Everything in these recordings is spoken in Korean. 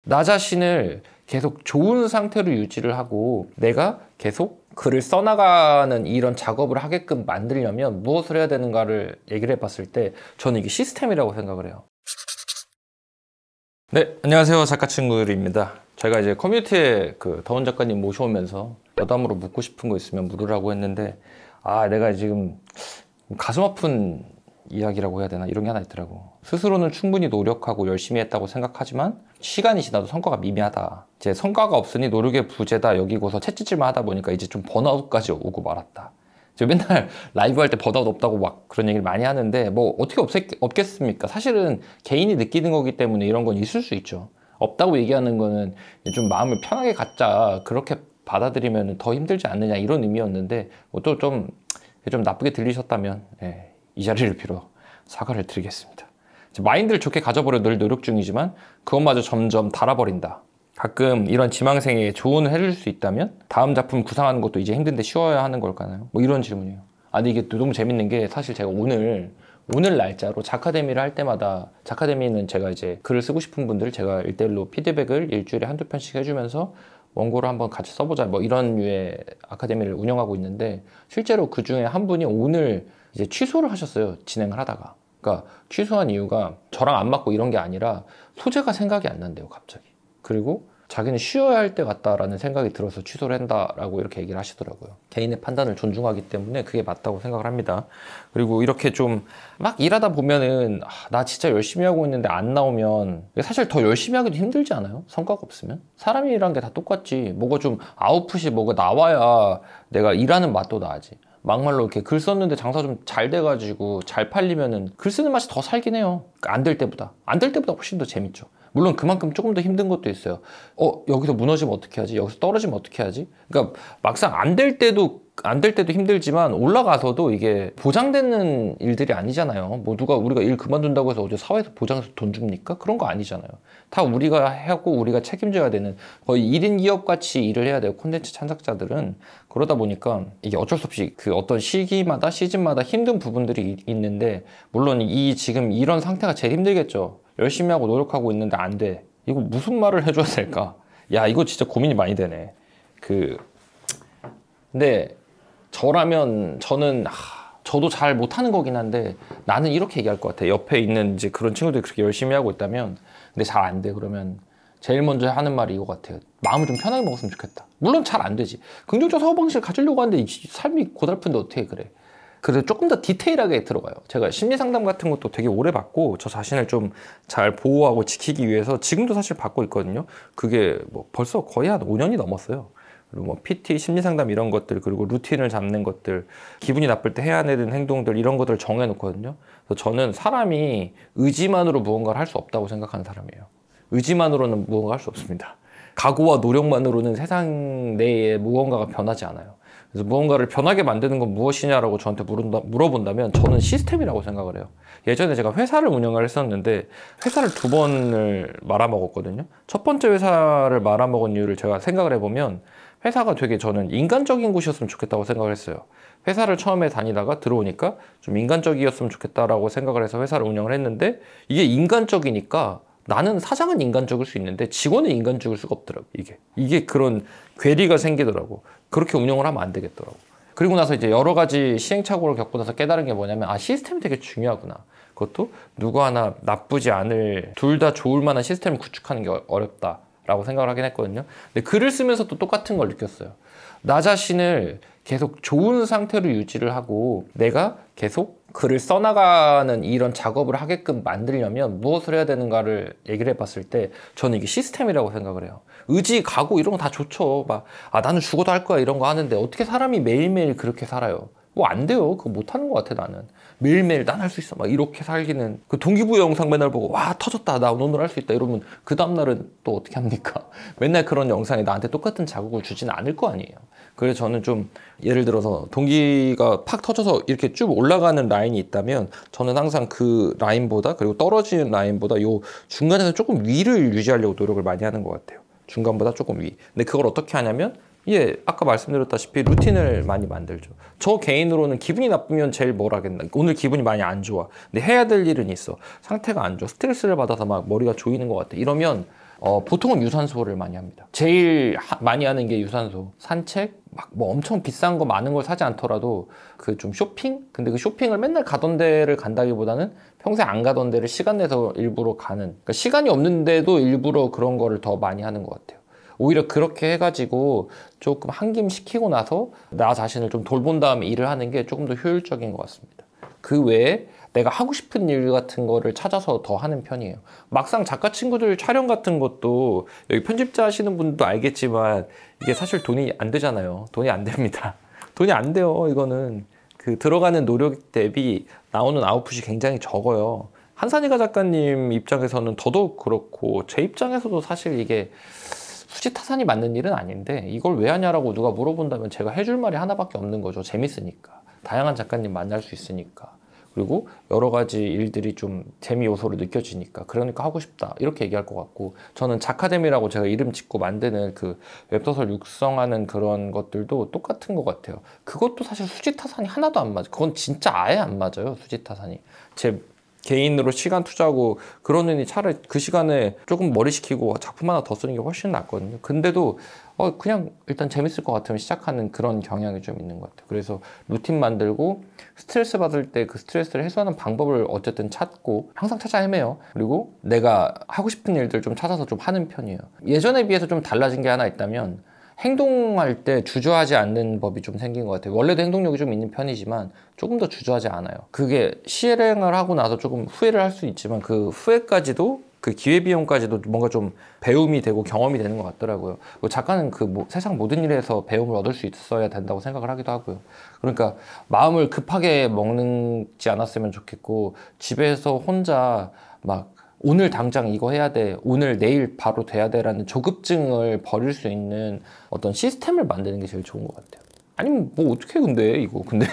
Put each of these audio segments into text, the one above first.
나 자신을 계속 좋은 상태로 유지를 하고 내가 계속 글을 써나가는 이런 작업을 하게끔 만들려면 무엇을 해야 되는가를 얘기를 해봤을 때 저는 이게 시스템이라고 생각을 해요. 네, 안녕하세요. 작가 친구들입니다. 제가 이제 커뮤니티에 더운 작가님 모셔오면서 여담으로 묻고 싶은 거 있으면 물으라고 했는데 내가 지금 가슴 아픈 이야기라고 해야 되나 이런 게 하나 있더라고. 스스로는 충분히 노력하고 열심히 했다고 생각하지만 시간이 지나도 성과가 미미하다. 이제 성과가 없으니 노력의 부재다 여기고서 채찍질만 하다 보니까 이제 좀 번아웃까지 오고 말았다. 저 맨날 라이브 할 때 번아웃 없다고 막 그런 얘기를 많이 하는데 뭐 어떻게 없겠습니까? 사실은 개인이 느끼는 거기 때문에 이런 건 있을 수 있죠. 없다고 얘기하는 거는 좀 마음을 편하게 갖자 그렇게 받아들이면 더 힘들지 않느냐 이런 의미였는데 또 좀 나쁘게 들리셨다면 이 자리를 빌어 사과를 드리겠습니다. 마인드를 좋게 가져보려 늘 노력 중이지만 그것마저 점점 닳아버린다. 가끔 이런 지망생에게 조언을 해줄 수 있다면 다음 작품 구상하는 것도 이제 힘든데 쉬워야 하는 걸까요? 뭐 이런 질문이에요. 근데 이게 너무 재밌는 게 사실 제가 오늘 날짜로 작카데미를 할 때마다 작카데미는 제가 이제 글을 쓰고 싶은 분들 제가 1대1로 피드백을 일주일에 한두 편씩 해주면서 원고를 한번 같이 써보자 뭐 이런 류의 아카데미를 운영하고 있는데 실제로 그 중에 한 분이 오늘 이제 취소를 하셨어요. 진행을 하다가. 그러니까 취소한 이유가 저랑 안 맞고 이런 게 아니라 소재가 생각이 안 난대요. 갑자기. 그리고 자기는 쉬어야 할 때 같다라는 생각이 들어서 취소를 한다라고 이렇게 얘기를 하시더라고요. 개인의 판단을 존중하기 때문에 그게 맞다고 생각을 합니다. 그리고 이렇게 좀 막 일하다 보면은 나 진짜 열심히 하고 있는데 안 나오면 사실 더 열심히 하기도 힘들지 않아요? 성과가 없으면? 사람이란 게 다 똑같지. 뭐가 좀 아웃풋이 뭐가 나와야 내가 일하는 맛도 나지. 막말로 이렇게 글 썼는데 장사 좀 잘 돼가지고 잘 팔리면은 글 쓰는 맛이 더 살긴 해요. 안 될 때보다 훨씬 더 재밌죠. 물론 그만큼 조금 더 힘든 것도 있어요. 여기서 무너지면 어떻게 하지? 여기서 떨어지면 어떻게 하지? 그러니까 막상 안 될 때도 힘들지만 올라가서도 이게 보장되는 일들이 아니잖아요. 뭐 우리가 일 그만둔다고 해서 어디 사회에서 보장해서 돈 줍니까? 그런 거 아니잖아요. 다 우리가 하고 우리가 책임져야 되는 거의 1인 기업 같이 일을 해야 돼요. 콘텐츠 창작자들은. 그러다 보니까 이게 어쩔 수 없이 그 어떤 시기마다 시즌마다 힘든 부분들이 있는데 물론 지금 이런 상태가 제일 힘들겠죠. 열심히 하고 노력하고 있는데 안 돼. 이거 무슨 말을 해줘야 될까? 이거 진짜 고민이 많이 되네. 근데 저라면 저도 잘 못하는 거긴 한데 나는 이렇게 얘기할 것 같아. 옆에 있는 이제 그런 친구들이 그렇게 열심히 하고 있다면 근데 잘 안 돼. 그러면 제일 먼저 하는 말이 이거 같아요. 마음을 좀 편하게 먹었으면 좋겠다. 물론 잘 안 되지. 긍정적 사고방식을 가지려고 하는데 삶이 고달픈데 어떻게 그래. 그래서 조금 더 디테일하게 들어가요. 제가 심리상담 같은 것도 되게 오래 받고 저 자신을 좀 잘 보호하고 지키기 위해서 지금도 사실 받고 있거든요. 그게 뭐 벌써 거의 한 5년이 넘었어요. 그리고 뭐 PT, 심리상담 이런 것들, 그리고 루틴을 잡는 것들, 기분이 나쁠 때 해야 되는 행동들 이런 것들을 정해놓거든요. 그래서 저는 사람이 의지만으로 무언가를 할 수 없다고 생각하는 사람이에요. 의지만으로는 무언가 할 수 없습니다. 각오와 노력만으로는 세상 내에 무언가가 변하지 않아요. 그래서 무언가를 변하게 만드는 건 무엇이냐라고 저한테 물어본다면 저는 시스템이라고 생각을 해요. 예전에 제가 회사를 운영을 했었는데 회사를 2번을 말아먹었거든요. 첫 번째 회사를 말아먹은 이유를 제가 생각을 해보면 회사가 되게 저는 인간적인 곳이었으면 좋겠다고 생각을 했어요. 회사를 처음에 다니다가 들어오니까 좀 인간적이었으면 좋겠다라고 생각을 해서 회사를 운영을 했는데 이게 인간적이니까 나는 사장은 인간적일 수 있는데 직원은 인간적일 수가 없더라고. 이게 그런 괴리가 생기더라고. 그렇게 운영을 하면 안 되겠더라고. 그리고 나서 이제 여러 가지 시행착오를 겪고 나서 깨달은 게 뭐냐면 시스템이 되게 중요하구나. 그것도 누구 하나 나쁘지 않을 둘 다 좋을 만한 시스템을 구축하는 게 어렵다라고 생각을 하긴 했거든요. 근데 글을 쓰면서도 똑같은 걸 느꼈어요. 나 자신을 계속 좋은 상태로 유지를 하고 내가 계속 글을 써나가는 이런 작업을 하게끔 만들려면 무엇을 해야 되는가를 얘기를 해봤을 때 저는 이게 시스템이라고 생각을 해요. 의지, 각오 이런 거 다 좋죠. 나는 죽어도 할 거야 이런 거 하는데 어떻게 사람이 매일매일 그렇게 살아요? 뭐 안 돼요. 그거 못하는 것 같아 나는. 매일매일 난 할 수 있어. 이렇게 살기는. 그 동기부여 영상 맨날 보고 와 터졌다. 나 오늘 할 수 있다. 이러면 그 다음날은 또 어떻게 합니까? 맨날 그런 영상이 나한테 똑같은 자극을 주지는 않을 거 아니에요. 그래서 저는 좀 예를 들어서 동기가 팍 터져서 이렇게 쭉 올라가는 라인이 있다면 저는 항상 그 라인보다 그리고 떨어지는 라인보다 요 중간에서 조금 위를 유지하려고 노력을 많이 하는 것 같아요. 중간보다 조금 위. 근데 그걸 어떻게 하냐면 아까 말씀드렸다시피 루틴을 많이 만들죠. 저 개인으로는 기분이 나쁘면 제일 뭘 하겠나. 오늘 기분이 많이 안 좋아. 근데 해야 될 일은 있어. 상태가 안 좋아. 스트레스를 받아서 막 머리가 조이는 것 같아. 이러면 보통은 유산소를 많이 합니다. 제일 많이 하는 게 유산소, 산책, 막 뭐 엄청 비싼 거 많은 걸 사지 않더라도 그 좀 쇼핑? 근데 그 쇼핑을 맨날 가던 데를 간다기보다는 평소에 안 가던 데를 시간 내서 일부러 가는, 그러니까 시간이 없는데도 일부러 그런 거를 더 많이 하는 것 같아요. 오히려 그렇게 해가지고 조금 한김시키고 나서 나 자신을 좀 돌본 다음에 일을 하는 게 조금 더 효율적인 것 같습니다. 그 외에 내가 하고 싶은 일 같은 거를 찾아서 더 하는 편이에요. 막상 작가 친구들 촬영 같은 것도, 여기 편집자 하시는 분도 알겠지만 이게 사실 돈이 안 되잖아요. 돈이 안 됩니다. 돈이 안 돼요. 이거는 그 들어가는 노력 대비 나오는 아웃풋이 굉장히 적어요. 한산희가 작가님 입장에서는 더더욱 그렇고, 제 입장에서도 사실 이게 수지타산이 맞는 일은 아닌데 이걸 왜 하냐라고 누가 물어본다면 제가 해줄 말이 하나밖에 없는 거죠. 재밌으니까. 다양한 작가님 만날 수 있으니까. 그리고 여러 가지 일들이 좀 재미 요소로 느껴지니까, 그러니까 하고 싶다, 이렇게 얘기할 것 같고, 저는 작카데미라고 제가 이름 짓고 만드는 그 웹소설 육성하는 그런 것들도 똑같은 것 같아요. 그것도 사실 수지타산이 하나도 안 맞아요. 그건 진짜 아예 안 맞아요. 수지타산이 제 개인으로 시간 투자하고 그러느니 차라리 그 시간에 조금 머리 식히고 작품 하나 더 쓰는 게 훨씬 낫거든요. 근데도 그냥 일단 재밌을 것 같으면 시작하는 그런 경향이 좀 있는 것 같아요. 그래서 루틴 만들고 스트레스 받을 때 그 스트레스를 해소하는 방법을 어쨌든 찾고 항상 찾아 헤매요. 그리고 내가 하고 싶은 일들 좀 찾아서 좀 하는 편이에요. 예전에 비해서 좀 달라진 게 하나 있다면, 행동할 때 주저하지 않는 법이 좀 생긴 것 같아요. 원래도 행동력이 좀 있는 편이지만 조금 더 주저하지 않아요. 그게 실행을 하고 나서 조금 후회를 할 수 있지만 그 후회까지도, 그 기회비용까지도 뭔가 좀 배움이 되고 경험이 되는 것 같더라고요. 작가는 그 세상 모든 일에서 배움을 얻을 수 있어야 된다고 생각을 하기도 하고요. 그러니까 마음을 급하게 먹지 않았으면 좋겠고, 집에서 혼자 막 오늘 당장 이거 해야 돼, 오늘 내일 바로 돼야 돼라는 조급증을 버릴 수 있는 어떤 시스템을 만드는 게 제일 좋은 것 같아요. 아니면 뭐 어떻게 근데 이거 근데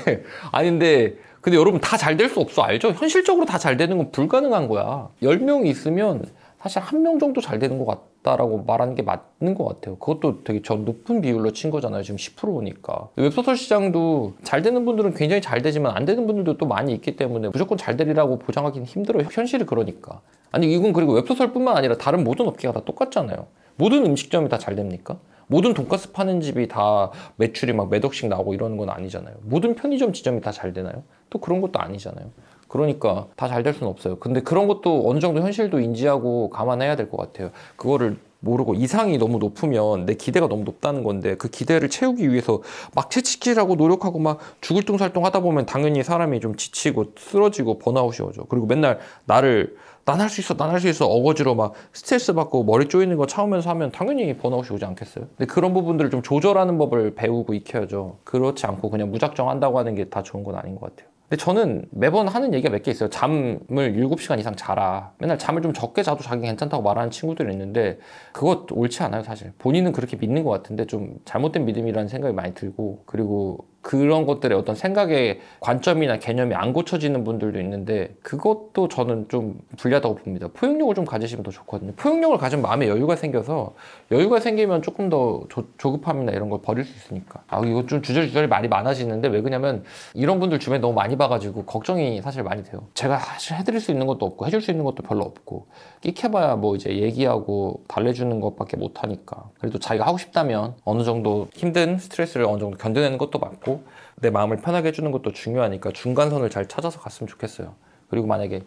근데 여러분 다 잘 될 수 없어, 알죠? 현실적으로 다 잘 되는 건 불가능한 거야. 10명이 있으면 사실 1명 정도 잘 되는 것 같다라고 말하는 게 맞는 것 같아요. 그것도 되게 저 높은 비율로 친 거잖아요. 지금 10%니까. 웹소설 시장도 잘 되는 분들은 굉장히 잘 되지만 안 되는 분들도 또 많이 있기 때문에 무조건 잘 되리라고 보장하기는 힘들어요. 현실이 그러니까. 아니 이건 그리고 웹소설뿐만 아니라 다른 모든 업계가 다 똑같잖아요. 모든 음식점이 다 잘 됩니까? 모든 돈가스 파는 집이 다 매출이 막 몇 억씩 나오고 이러는 건 아니잖아요. 모든 편의점 지점이 다 잘 되나요? 또 그런 것도 아니잖아요. 그러니까 다 잘 될 수는 없어요. 근데 그런 것도 어느 정도 현실도 인지하고 감안해야 될 것 같아요. 그거를 모르고 이상이 너무 높으면 내 기대가 너무 높다는 건데, 그 기대를 채우기 위해서 막 채찍질하고 노력하고 막 죽을 뚱살뚱 하다 보면 당연히 사람이 좀 지치고 쓰러지고 번아웃이 오죠. 그리고 맨날 난 할 수 있어, 난 할 수 있어 어거지로 막 스트레스 받고 머리 쪼이는 거 참으면서 하면 당연히 번아웃이 오지 않겠어요? 근데 그런 부분들을 좀 조절하는 법을 배우고 익혀야죠. 그렇지 않고 그냥 무작정 한다고 하는 게 다 좋은 건 아닌 것 같아요. 근데 저는 매번 하는 얘기가 몇 개 있어요. 잠을 7시간 이상 자라. 맨날 잠을 좀 적게 자도 자기 괜찮다고 말하는 친구들이 있는데 그거 옳지 않아요, 사실. 본인은 그렇게 믿는 것 같은데 좀 잘못된 믿음이라는 생각이 많이 들고, 그리고 그런 것들의 어떤 생각의 관점이나 개념이 안 고쳐지는 분들도 있는데 그것도 저는 좀 불리하다고 봅니다. 포용력을 좀 가지시면 더 좋거든요. 포용력을 가지면 마음에 여유가 생겨서, 여유가 생기면 조금 더 조급함이나 이런 걸 버릴 수 있으니까. 이거 좀 주저주저리 말이 많아지는데 왜 그러냐면 이런 분들 주변에 너무 많이 봐가지고 걱정이 사실 많이 돼요. 제가 사실 해드릴 수 있는 것도 없고 해줄 수 있는 것도 별로 없고, 끽해봐야 뭐 이제 얘기하고 달래주는 것밖에 못하니까. 그래도 자기가 하고 싶다면 어느 정도 힘든 스트레스를 어느 정도 견뎌내는 것도 맞고 내 마음을 편하게 해주는 것도 중요하니까 중간선을 잘 찾아서 갔으면 좋겠어요. 그리고 만약에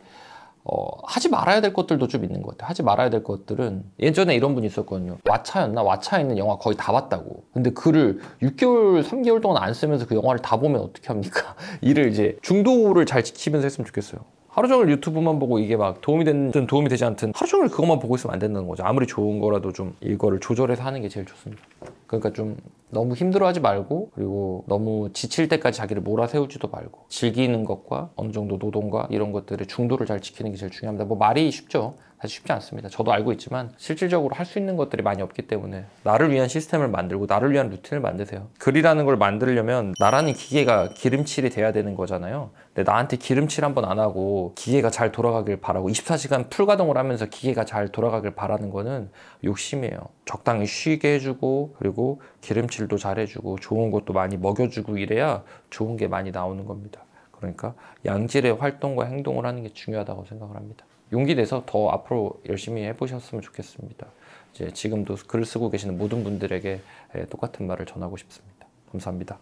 하지 말아야 될 것들도 좀 있는 것 같아요. 하지 말아야 될 것들은, 예전에 이런 분이 있었거든요. 왓챠였나? 왓챠에 있는 영화 거의 다 봤다고. 근데 글을 6개월, 3개월 동안 안 쓰면서 그 영화를 다 보면 어떻게 합니까? 이를 이제 중도를 잘 지키면서 했으면 좋겠어요. 하루 종일 유튜브만 보고 이게 막 도움이 됐든 도움이 되지 않든 하루 종일 그것만 보고 있으면 안 된다는 거죠. 아무리 좋은 거라도 좀 이거를 조절해서 하는 게 제일 좋습니다. 그러니까 좀 너무 힘들어하지 말고, 그리고 너무 지칠 때까지 자기를 몰아세우지도 말고, 즐기는 것과 어느 정도 노동과 이런 것들의 중도를 잘 지키는 게 제일 중요합니다. 뭐 말이 쉽죠. 사실 쉽지 않습니다. 저도 알고 있지만 실질적으로 할 수 있는 것들이 많이 없기 때문에 나를 위한 시스템을 만들고 나를 위한 루틴을 만드세요. 글이라는 걸 만들려면 나라는 기계가 기름칠이 돼야 되는 거잖아요. 근데 나한테 기름칠 한번 안 하고 기계가 잘 돌아가길 바라고 24시간 풀가동을 하면서 기계가 잘 돌아가길 바라는 거는 욕심이에요. 적당히 쉬게 해주고, 그리고 기름칠도 잘 해주고 좋은 것도 많이 먹여주고 이래야 좋은 게 많이 나오는 겁니다. 그러니까 양질의 활동과 행동을 하는 게 중요하다고 생각을 합니다. 용기 내서 더 앞으로 열심히 해보셨으면 좋겠습니다. 이제 지금도 글 쓰고 계시는 모든 분들에게 똑같은 말을 전하고 싶습니다. 감사합니다.